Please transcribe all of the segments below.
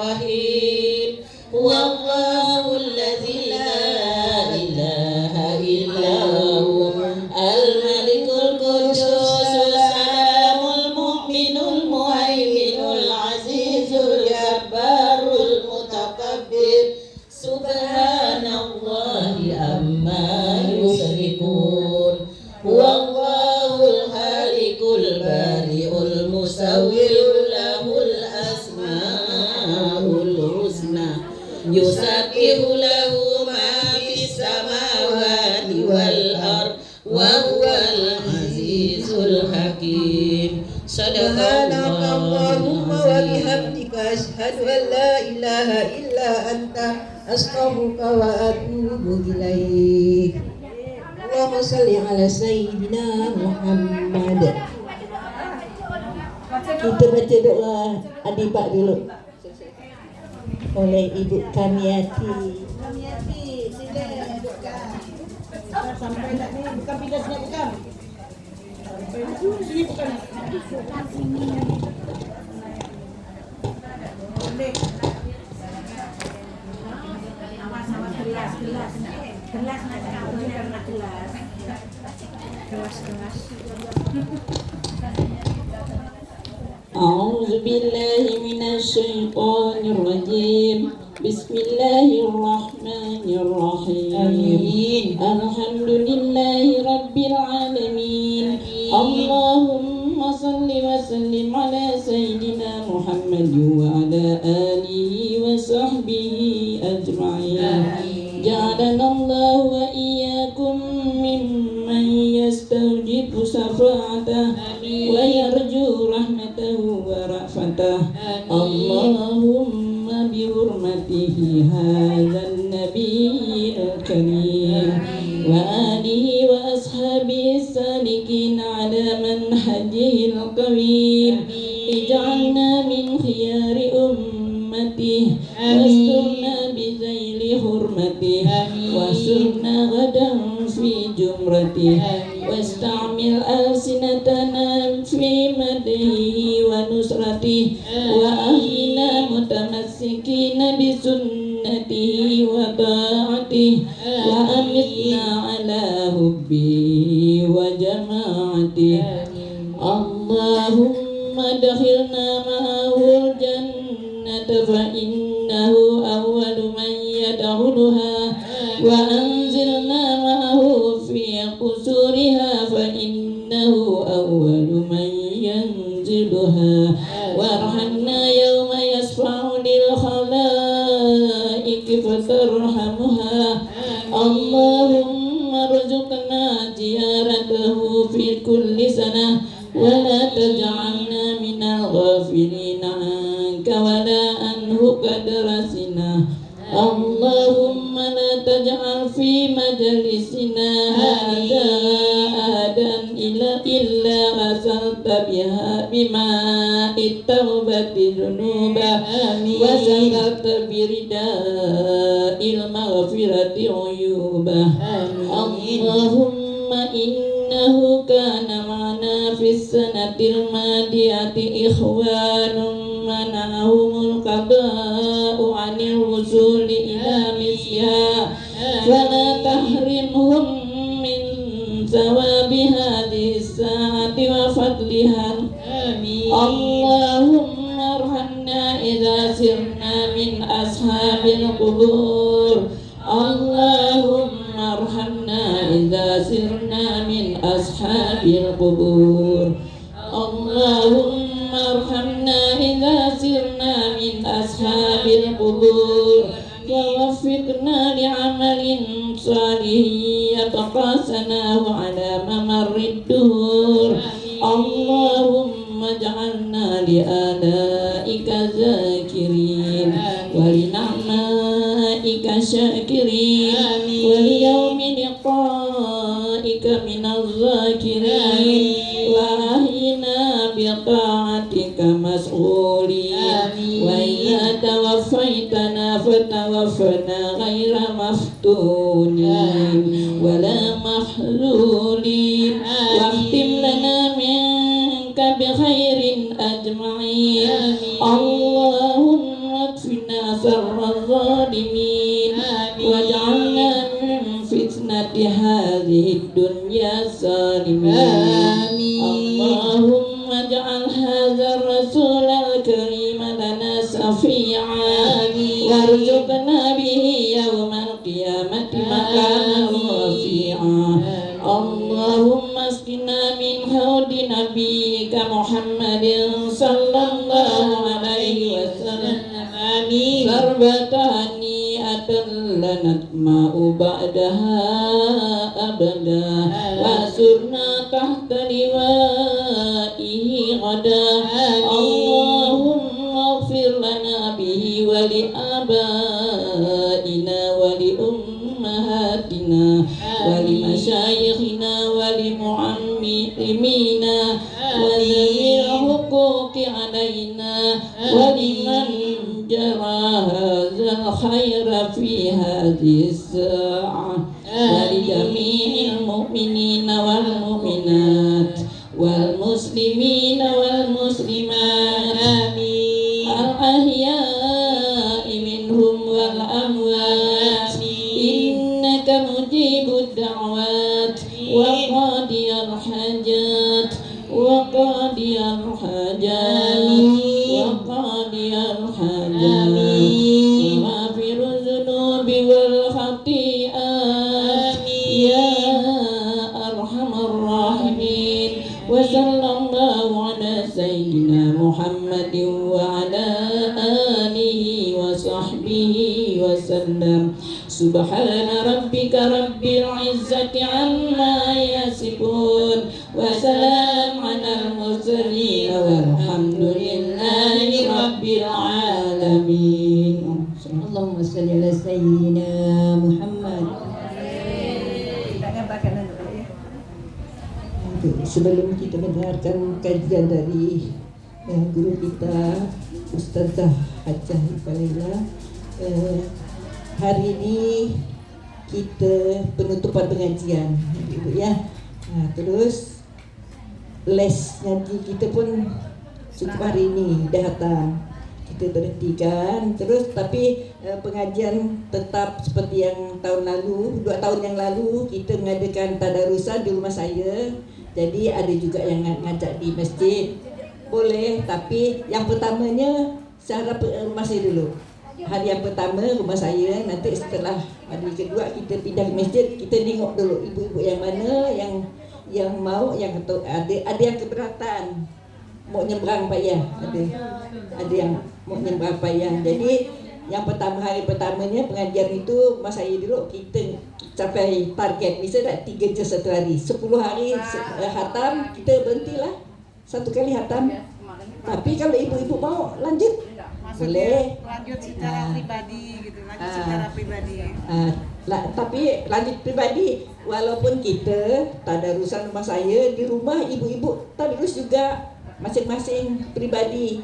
الرحيم هو الله الذي لا إله إلا هو الملك القدوس السلام المؤمن المهيمن العزيز الجبار المتكبر سبحان الله عما يشركون هو الله الخالق البارئ المصور له الأسماء الحسنى يسبح له ما في السماوات والأرض وهو العزيز الحكيم سبحانك اللهم وبحمدك أشهد أن لا إله إلا أنت أستغفرك وأتوب إليك اللهم صل على سيدنا Muhammad. Kita baca doa adipak dulu oleh Ibu Kamiati. Sila dudukkan. Sampai nak ni bukan pilasnya bukan. Sini bukan. Boleh. Awas gelas. Gelas nak kau nak gelas. Gelas. أعوذ بالله من الشيطان الرجيم بسم الله الرحمن الرحيم الحمد لله رب العالمين اللهم صل وسلم على سيدنا محمد وعلى آله وصحبه أجمعين جعلنا الله وإياكم ممن يستوجب شفاعته ويرجو رحمته ورأفته اللهم بحرمته هذا النبي الكريم وآله وأصحابه السالكين على منهجه القويم اجعلنا من خيار أمته واسترنا بذيل حرمته واسترنا غدا في جمرته واستعمل ألسنتنا في مدحه ونصرته وأهلنا متمسكين بسنته وطاعته وأمتنا على حبه وجماعته اللهم ادخلنا معه الجنة فإنه أول من يدخلها وأنزلنا معه في قصورها فإنه أول من ينزلها وارحمنا يوم يشفع للخلائق فترحمها اللهم ارزقنا زيارته في كل سنة ولا تجعلنا من الغافلين عنك ولا عنه قد رسنا اللهم لا تجعل في مجلسنا هذا أحدا إلا غسلت بها بماء التوبة ذنوبا وسترت برداء المغفرة عيوبا اللهم إنه كان معنا في السنة الماضية إخوان منعهم القضاء عن الوصول إلى مثلها فلا تحرمهم من ثواب هذه الساعة وفضلها اللهم ارحمنا إذا سرنا من أصحاب القبور اللهم ارحمنا إذا سرنا من أصحاب القبور اللهم ارحمنا إذا سرنا من أصحاب القبور ووفقنا لعمل صالح يتقاسناه على ممر الدهور اللهم اجعلنا لآلائك ذاكرين ولنعمائك شاكرين وليوم لقائك من الذاكرين وأحينا بطاعتك مسؤولين وإذا توفيتنا فتوفنا غير مفتونين ولا محذورين واختم لنا منك بخير أجمعين اللهم اكفنا شر الظالمين واجعلنا من فتنة هذه الدنيا سالمين اللهم اجعل هذا الرسول الكريم لنا شفيعا وارزقنا به يوم القيامة مكانا رفيعا اللهم اسقنا من حوض نبيك محمد صلى الله عليه وسلم شربة هنيئة لا نطمع بعدها أبدا وسرنا تحت لوائه غدا اللهم اغفر لنا به ولآبائنا ولأمهاتنا ولمشايخنا ولمعلمينا وذوي الحقوق علينا ولمن جرى هذا الخير في هذه الساعة ولجميع المؤمنين والمؤمنات والمسلمين والمسلمات الأحياء منهم والأموات إنك مجيب الدعوات وقاضي الحاجات وقاضي الحاجات وقاضي الحاجات وغافر الذنوب والخطيئات يا أرحم الراحمين وصلى الله على سيدنا محمد وعلى آله وصحبه وسلم سبحان ربك رب العزة عما يصفون وسلام على المرسلين والحمد لله رب العالمين Allahumma salli ala sayyidina Muhammad. Sebelum kita mendengarkan kajian dari guru kita Ustazah Hajjah Ifalila, hari ini kita penutupan pengajian, Ibu ya. Terus les ngaji kita pun cukup hari ini dah datang. Kita berhentikan terus, tapi pengajian tetap seperti yang tahun lalu, 2 tahun yang lalu kita mengadakan tadarusan di rumah saya. Jadi ada juga yang ngajak di masjid, boleh, tapi yang pertamanya secara rumah saya dulu. Hari yang pertama rumah saya, nanti setelah hari kedua kita pindah ke masjid. Kita tengok dulu ibu-ibu yang mana yang mau, yang ada yang keberatan mau nyebrang payah, ada yang mau nyebrang payah. Jadi yang pertama, hari pertamanya pengajian itu masa saya dulu kita capai target, misalnya 3 jam 1 hari, 10 hari khatam, kita berhentilah 1 kali khatam. Tapi kalau ibu-ibu mau lanjut boleh, lanjut secara pribadi gitu, lanjut secara pribadi. Tapi lanjut pribadi, walaupun kita tadarusan rumah saya, di rumah ibu-ibu tadarus juga masing-masing pribadi.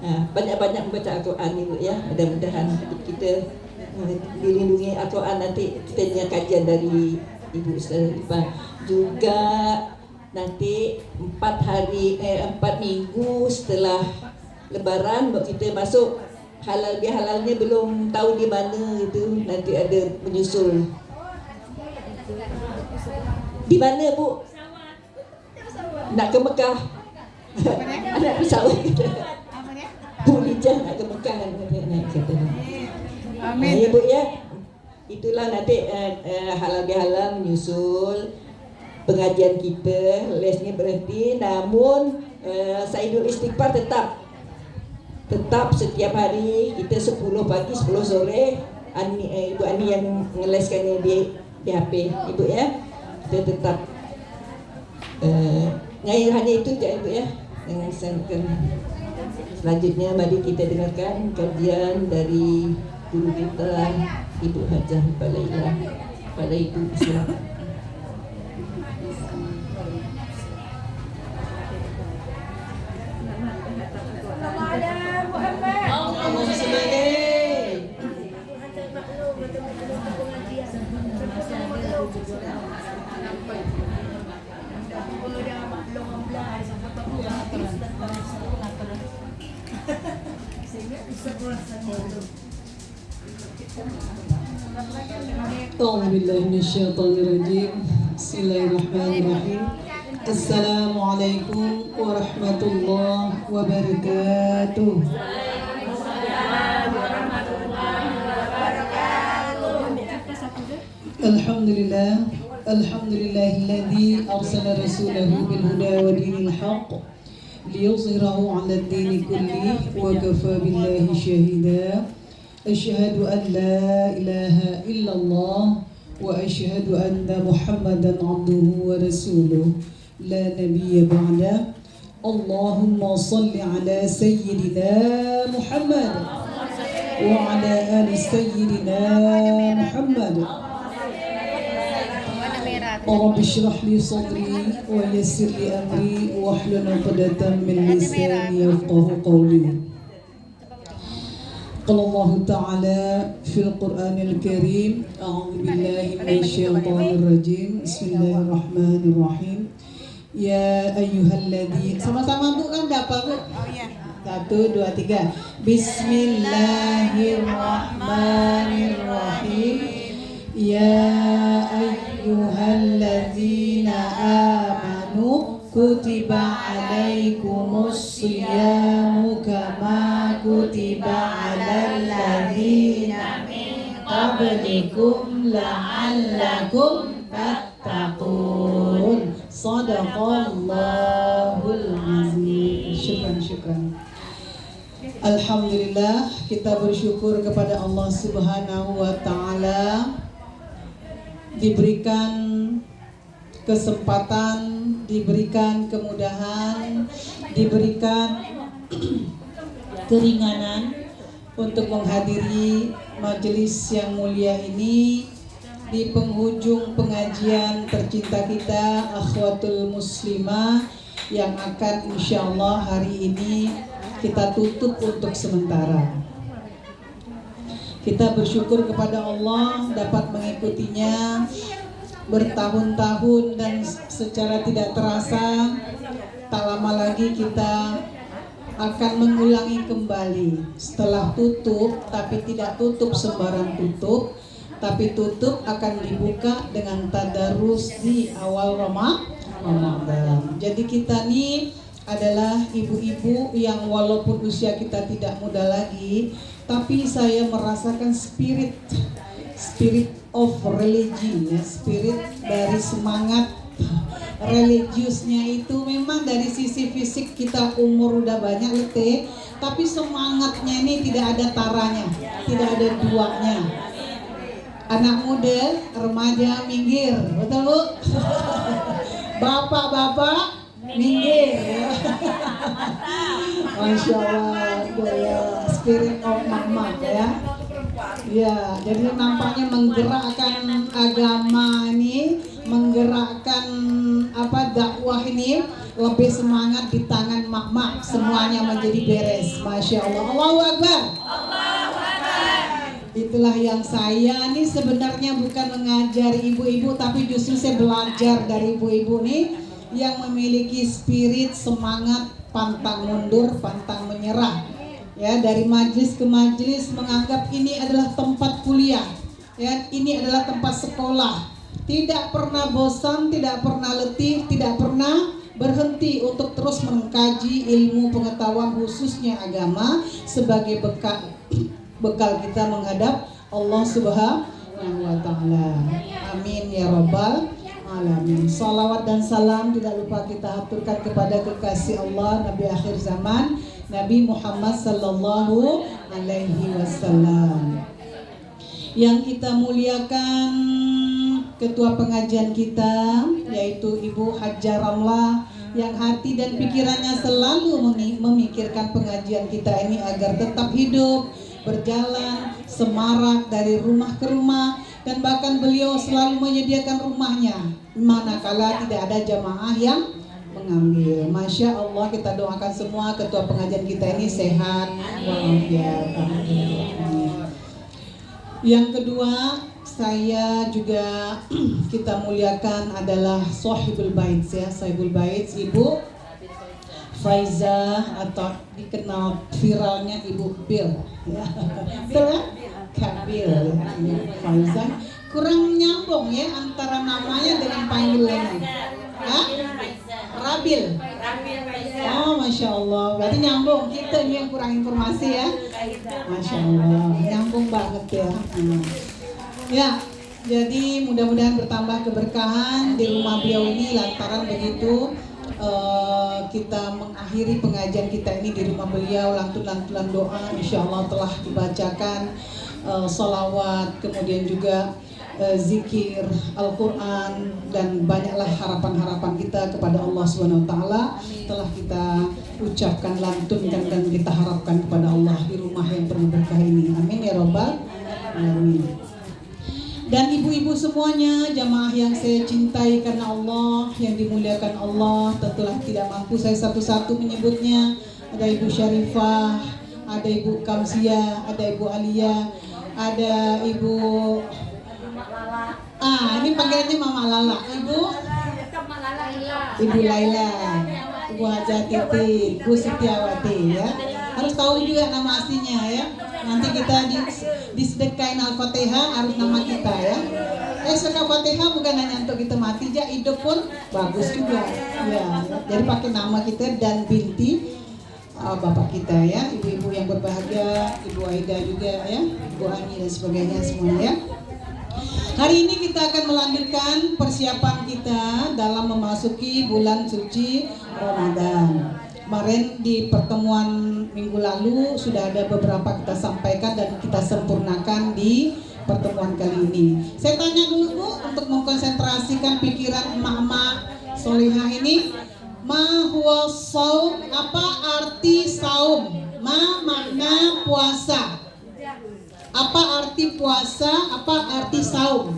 Banyak-banyak membaca Al-Quran ibu ya. Mudah-mudahan kita dilindungi Al-Quran. Nanti kita dengar kajian dari Ibu Ustazah juga nanti 4 minggu setelah Lebaran kita masuk halal bihalalnya belum tahu di mana gitu. Nanti ada menyusul. Di mana Bu? Nak ke Mekah. Anak pesawat kita. Bu Lijah nak ke Mekah naik kata. Amin. Ibu ya. Itulah nanti halal bihalal menyusul pengajian kita. Lesnya berhenti, namun Saidul Istighfar tetap setiap hari kita 10 pagi 10 sore. Ibu Ani yang ngeleskannya di HP Ibu ya. Kita tetap hanya itu je Ibu ya yang saya akan. Selanjutnya mari kita dengarkan kajian dari guru kita Ibu Hajjah Ifalila. Pada itu silakan. A'udzubillahiminasyaitonirrajim. Bismillahirrahmanirrahim. Assalamualaikum warahmatullahi wabarakatuh. Alhamdulillah. Alhamdulillahilladzi arsala rasulahu bil huda wa dinil haqq liyuzhirahu 'ala ad-dini kullihi wa kafa billahi shahida. Asyhadu an la ilaha illallah wa asyhadu anna Muhammadan 'abduhu wa rasuluh la nabiyya ba'da. Allahumma shalli 'ala sayyidina Muhammad wa 'ala ali sayyidina Muhammad. Rabbi shrah li sadri wa yassir li amri wahlul 'uqdatam min lisani yafqahu qawli. Qala Allah Ta'ala fil Qur'anil Karim, a'udzu billahi minasyaitonir rajim. Bismillahirrahmanirrahim. Ya ayyuhalladzina, sama-sama Bu kan dapat Bu? Oh iya. 1 2 3. Bismillahirrahmanirrahim. Ya ayyuhalladzina amanu kutiba alaikumus shiyamu kama kutiba alal ladzina min qablikum la'allakum tattaqun. Shadaqallahul azim. Syukran. Alhamdulillah, kita bersyukur kepada Allah Subhanahu wa taala diberikan kesempatan, diberikan kemudahan, diberikan keringanan untuk menghadiri majelis yang mulia ini di penghujung pengajian tercinta kita Akhwatul Muslimah yang akan insyaallah hari ini kita tutup untuk sementara. Kita bersyukur kepada Allah dapat mengikutinya bertahun-tahun dan secara tidak terasa tak lama lagi kita akan mengulangi kembali setelah tutup, tapi tidak tutup sembarang tutup, tapi tutup akan dibuka dengan tadarus di awal Ramadan. Jadi kita nih adalah ibu-ibu yang walaupun usia kita tidak muda lagi, tapi saya merasakan spirit of religion ya, spirit dari semangat religiusnya itu memang dari sisi fisik kita umur udah banyak letih, tapi semangatnya ini tidak ada taranya, tidak ada duanya. Anak muda, remaja minggir, betul Bu? Bapak-bapak minggir ya. Masya Allah, ya, spirit of mama ya. Ya, jadi nampaknya menggerakkan agama ini, menggerakkan dakwah ini lebih semangat di tangan mak-mak, semuanya menjadi beres. Masya Allah. Allahu Akbar. Itulah yang saya nih sebenarnya bukan mengajari ibu-ibu, tapi justru saya belajar dari ibu-ibu nih yang memiliki spirit semangat pantang mundur, pantang menyerah. Ya, dari majelis ke majelis menganggap ini adalah tempat kuliah. Ya, ini adalah tempat sekolah. Tidak pernah bosan, tidak pernah letih, tidak pernah berhenti untuk terus mengkaji ilmu pengetahuan khususnya agama sebagai bekal kita menghadap Allah Subhanahu wa taala. Amin ya rabbal alamin. Salawat dan salam tidak lupa kita haturkan kepada kekasih Allah, Nabi akhir zaman, Nabi Muhammad sallallahu alaihi wasallam. Yang kita muliakan ketua pengajian kita yaitu Ibu Hajjah Ramlah yang hati dan pikirannya selalu memikirkan pengajian kita ini agar tetap hidup, berjalan, semarak dari rumah ke rumah, dan bahkan beliau selalu menyediakan rumahnya manakala tidak ada jamaah yang mengambil. Masya Allah, kita doakan semua ketua pengajian kita ini sehat walafiat. Yang kedua, saya juga kita muliakan adalah Sahibul Bait ya, Sahibul Bait Ibu Faiza atau dikenal viralnya Ibu Bil ya. Betul kan? Kak Bil ya. Faiza kurang nyambung ya antara namanya dengan panggilannya. Hah? Rabil. Oh, Masya Allah. Berarti nyambung. Kita ini yang kurang informasi ya. Masya Allah. Nyambung banget ya. Ya, jadi mudah-mudahan bertambah keberkahan di rumah beliau ini lantaran begitu kita mengakhiri pengajian kita ini di rumah beliau, lantunan-lantunan doa insya Allah telah dibacakan, salawat, kemudian juga zikir Al-Quran, dan banyaklah harapan-harapan kita kepada Allah Subhanahu Wa Taala telah kita ucapkan, lantunkan, dan kita harapkan kepada Allah di rumah yang penuh berkah ini. Amin ya Rabbal Alamin. Dan ibu-ibu semuanya, jamaah yang saya cintai karena Allah, yang dimuliakan Allah, tentulah tidak mampu saya satu-satu menyebutnya. Ada Ibu Syarifah, ada Ibu Kamsia, ada Ibu Alia, ada Ibu ini panggilannya Mama Lala, Ibu Laila, Ibu Hajah Titi, Ibu Setiawati ya. Harus tahu juga nama aslinya ya. Nanti kita disedekain Al-Fatihah harus nama kita ya. Sedekah Fatihah bukan hanya untuk kita mati aja, hidup pun bagus juga ya. Jadi pakai nama kita dan binti bapak kita ya, ibu-ibu yang berbahagia, Ibu Aida juga ya, Ibu Ani dan sebagainya semuanya ya. Hari ini kita akan melanjutkan persiapan kita dalam memasuki bulan suci Ramadan. Kemarin di pertemuan minggu lalu sudah ada beberapa kita sampaikan dan kita sempurnakan di pertemuan kali ini. Saya tanya dulu Bu, untuk mengkonsentrasikan pikiran emak-emak solihah ini, ma huwa saum, apa arti saum? Ma makna puasa. Apa arti puasa? Apa arti saum?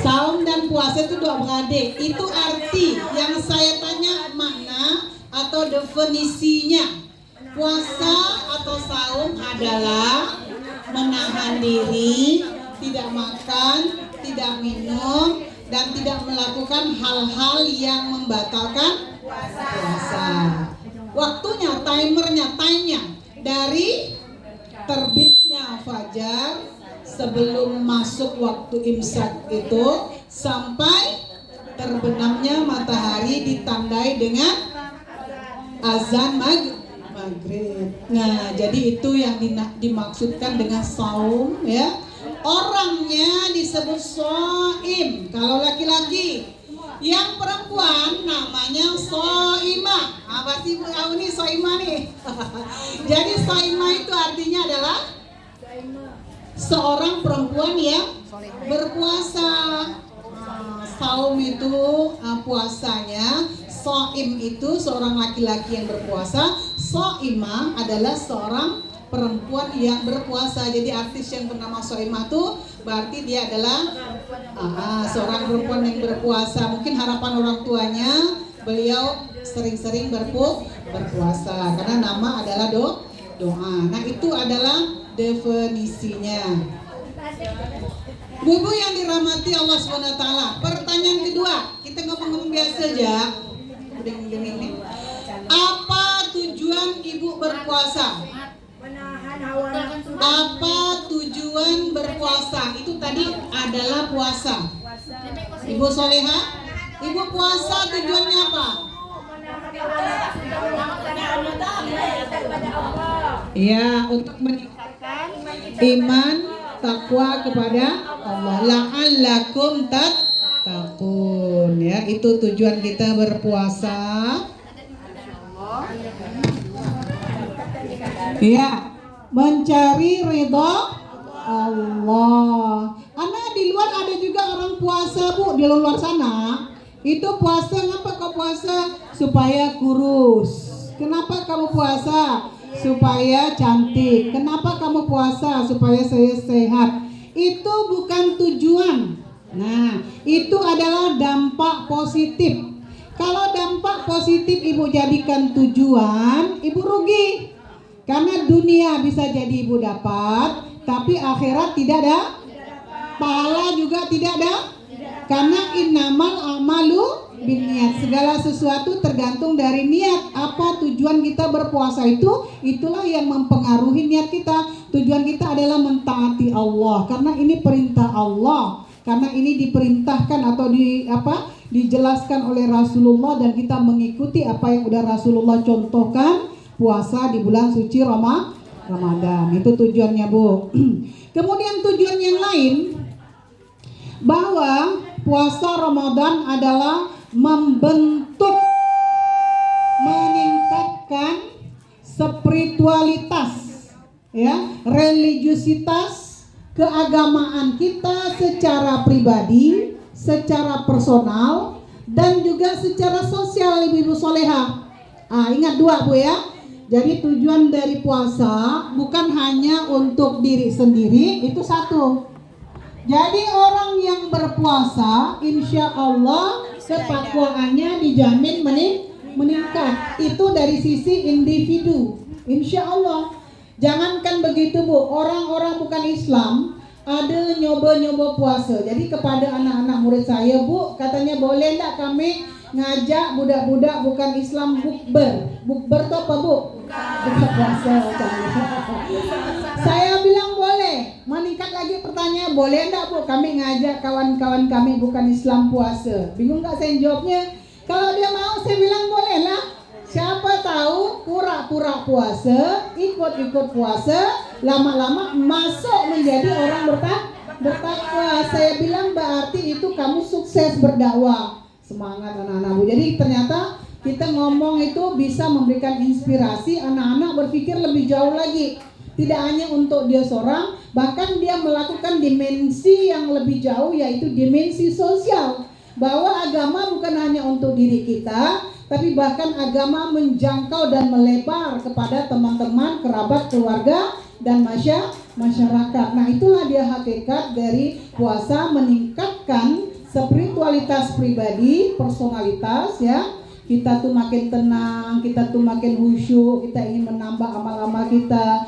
Saum dan puasa itu dua beradik. Itu arti yang saya tanya, makna atau definisinya. Puasa atau saum adalah menahan diri, tidak makan, tidak minum, dan tidak melakukan hal-hal yang membatalkan puasa. Waktunya, timernya, time-nya dari terbitnya fajar sebelum masuk waktu imsak itu sampai terbenamnya matahari ditandai dengan azan maghrib. Nah, jadi itu yang dimaksudkan dengan saum ya. Orangnya disebut shaim kalau laki-laki. Yang perempuan namanya shaimah. Apa sih Bu ini shaimah nih? Jadi shaimah itu artinya adalah seorang perempuan yang berpuasa. Saum itu puasanya, shaim itu seorang laki-laki yang berpuasa, shaimah adalah seorang perempuan yang berpuasa. Jadi artis yang bernama shaimah itu berarti dia adalah seorang perempuan yang berpuasa. Mungkin harapan orang tuanya beliau sering-sering berpuasa karena nama adalah doa. Nah, itu adalah definisinya. Bu yang dirahmati Allah SWT. Pertanyaan kedua, kita ngomong-ngomong biasa aja. Apa tujuan ibu berpuasa? Apa tujuan berpuasa? Itu tadi adalah puasa. Ibu Soleha, ibu puasa tujuannya apa? Ya, untuk meningkatkan iman, takwa kepada Allah. La'allakum tattaqun ya, itu tujuan kita berpuasa. Ya, mencari ridha Allah. Karena di luar ada juga orang puasa Bu, di luar sana. Itu puasa, ngapa kau puasa? Supaya kurus. Kenapa kamu puasa? Supaya cantik. Kenapa kamu puasa? Supaya saya sehat. Itu bukan tujuan. Nah, itu adalah dampak positif. Kalau dampak positif ibu jadikan tujuan, ibu rugi. Karena dunia bisa jadi ibu dapat, tapi akhirat tidak ada. Pahala juga tidak ada. Karena innamal amalu binniat, segala sesuatu tergantung dari niat. Apa tujuan kita berpuasa itu, itulah yang mempengaruhi niat kita. Tujuan kita adalah mentaati Allah karena ini perintah Allah. Karena ini diperintahkan atau dijelaskan oleh Rasulullah dan kita mengikuti apa yang udah Rasulullah contohkan, puasa di bulan suci Ramadan. Itu tujuannya, Bu. Kemudian tujuan yang lain, bahwa puasa Ramadan adalah membentuk, meningkatkan spiritualitas, ya, religiusitas, keagamaan kita secara pribadi, secara personal, dan juga secara sosial, ibu-ibu soleha. Ingat dua, Bu, ya. Jadi tujuan dari puasa bukan hanya untuk diri sendiri, itu satu. Jadi orang yang berpuasa, insya Allah ketakwaannya dijamin meningkat. Itu dari sisi individu, insya Allah. Jangankan begitu, Bu, orang-orang bukan Islam ada nyoba-nyoba puasa. Jadi kepada anak-anak murid saya, Bu, katanya boleh enggak kami ngajak budak-budak bukan Islam bukber. Bukber itu apa, Bu? Buka puasa. Saya bilang boleh. Meningkat lagi pertanyaan, boleh enggak, Bu, kami ngajak kawan-kawan kami bukan Islam puasa. Bingung enggak saya jawabnya? Kalau dia mau, saya bilang boleh lah. Siapa tahu pura-pura puasa, ikut-ikut puasa, lama-lama masuk menjadi orang bertakwa. Saya bilang berarti itu kamu sukses berdakwah. Semangat anak-anakku. Jadi ternyata kita ngomong itu bisa memberikan inspirasi anak-anak berpikir lebih jauh lagi. Tidak hanya untuk dia seorang, bahkan dia melakukan dimensi yang lebih jauh, yaitu dimensi sosial. Bahwa agama bukan hanya untuk diri kita, tapi bahkan agama menjangkau dan melebar kepada teman-teman, kerabat, keluarga, dan masyarakat. Nah, itulah dia hakikat dari puasa, meningkatkan spiritualitas pribadi, personalitas, ya. Kita tuh makin tenang, kita tuh makin khusyuk, kita ingin menambah amal-amal kita.